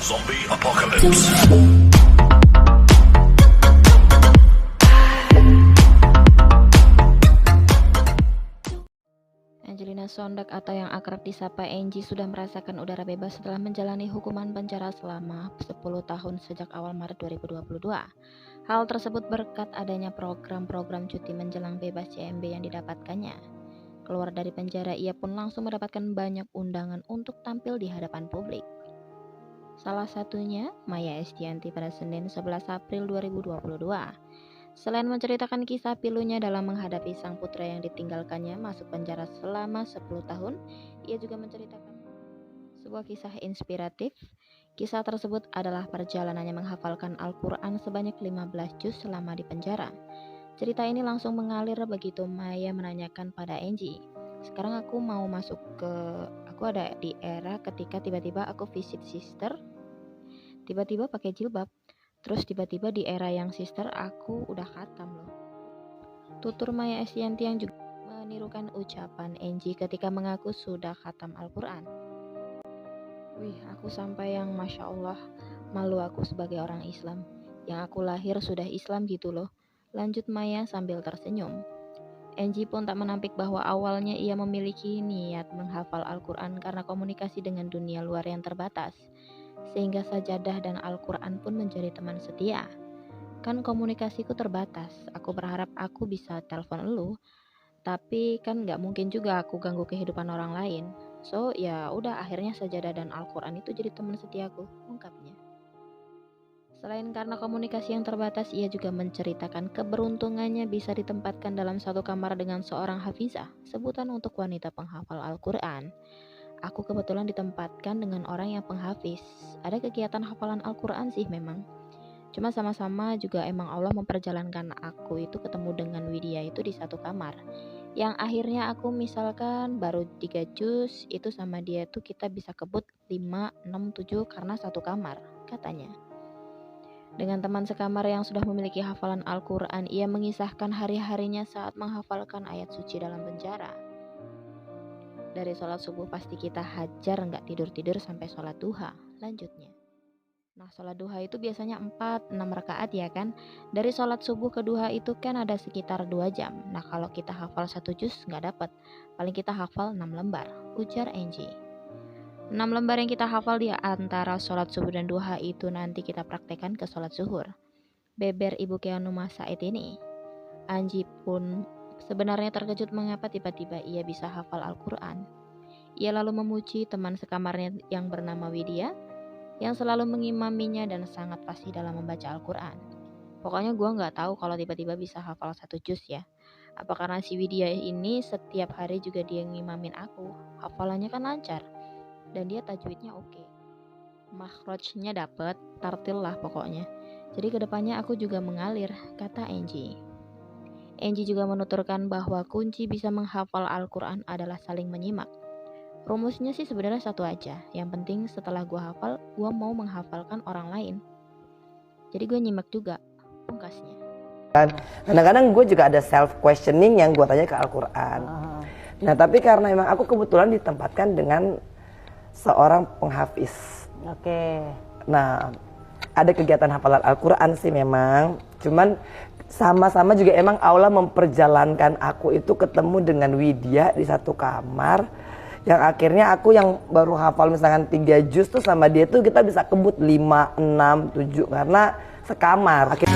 Zombie Apocalypse. Angelina Sondak atau yang akrab disapa Angie sudah merasakan udara bebas setelah menjalani hukuman penjara selama 10 tahun sejak awal Maret 2022. Hal tersebut berkat adanya program-program cuti menjelang bebas CMB yang didapatkannya. Keluar dari penjara, ia pun langsung mendapatkan banyak undangan untuk tampil di hadapan publik. Salah satunya Maya Estianty pada Senin 11 April 2022. Selain menceritakan kisah pilunya dalam menghadapi sang putra yang ditinggalkannya masuk penjara selama 10 tahun, ia juga menceritakan sebuah kisah inspiratif. Kisah tersebut adalah perjalanannya menghafalkan Al-Quran sebanyak 15 juz selama di penjara. Cerita ini langsung mengalir begitu Maya menanyakan pada Angie, sekarang aku ada di era ketika tiba-tiba aku visit sister, tiba-tiba pakai jilbab. Terus tiba-tiba di era yang sister aku udah khatam loh. Tutur Maya Estianty yang juga menirukan ucapan Angie ketika mengaku sudah khatam Al-Quran. Wih, aku sampai yang Masya Allah, malu aku sebagai orang Islam. Yang aku lahir sudah Islam gitu loh. Lanjut Maya sambil tersenyum. Angie pun tak menampik bahwa awalnya ia memiliki niat menghafal Al-Quran karena komunikasi dengan dunia luar yang terbatas. Sehingga sajadah dan Al-Quran pun menjadi teman setia. Kan komunikasiku terbatas, aku berharap aku bisa telepon elu, tapi kan gak mungkin juga aku ganggu kehidupan orang lain. So ya udah, akhirnya sajadah dan Al-Quran itu jadi teman setiaku, ungkapnya. Selain karena komunikasi yang terbatas, ia juga menceritakan keberuntungannya bisa ditempatkan dalam satu kamar dengan seorang hafizah, sebutan untuk wanita penghafal Al-Quran. Aku kebetulan ditempatkan dengan orang yang penghafiz. Ada kegiatan hafalan Al-Quran sih memang. Cuma sama-sama juga emang Allah memperjalankan aku itu ketemu dengan Widya itu di satu kamar. Yang akhirnya aku misalkan baru 3 juz, itu sama dia tuh kita bisa kebut 5, 6, 7 karena satu kamar, katanya. Dengan teman sekamar yang sudah memiliki hafalan Al-Quran, ia mengisahkan hari-harinya saat menghafalkan ayat suci dalam penjara. Dari sholat subuh pasti kita hajar nggak tidur-tidur sampai sholat duha, lanjutnya. Nah, sholat duha itu biasanya 4-6 rakaat ya kan. Dari sholat subuh ke duha itu kan ada sekitar 2 jam. Nah, kalau kita hafal 1 juz nggak dapat. Paling kita hafal 6 lembar, ujar Angie. 6 lembar yang kita hafal di antara sholat subuh dan duha itu nanti kita praktekkan ke sholat zuhur. Beber Ibu Keanuma Said ini. Angie pun sebenarnya terkejut mengapa tiba-tiba ia bisa hafal Al-Quran. Ia lalu memuji teman sekamarnya yang bernama Widya, yang selalu mengimaminya dan sangat fasih dalam membaca Al-Quran. Pokoknya gue gak tahu kalau tiba-tiba bisa hafal 1 juz ya. Apa karena si Widya ini setiap hari juga dia ngimamin aku. Hafalannya kan lancar. Dan dia tajwidnya oke. Makhrajnya dapet, tartil lah pokoknya. Jadi kedepannya aku juga mengalir, kata Angie. Angie juga menuturkan bahwa kunci bisa menghafal Al-Quran adalah saling menyimak. Rumusnya sih sebenarnya satu aja. Yang penting setelah gue hafal, gue mau menghafalkan orang lain. Jadi gue nyimak juga, pungkasnya. Kadang-kadang gue juga ada self questioning yang gue tanya ke Al-Quran. Nah tapi karena emang aku kebetulan ditempatkan dengan seorang penghafiz. Oke. Nah ada kegiatan hafalan Al-Quran sih memang. Cuman sama-sama juga emang Allah memperjalankan aku itu ketemu dengan Widya di satu kamar. Yang akhirnya aku yang baru hafal misalkan 3 juz tuh sama dia tuh kita bisa kebut 5, 6, 7 karena sekamar. Akhirnya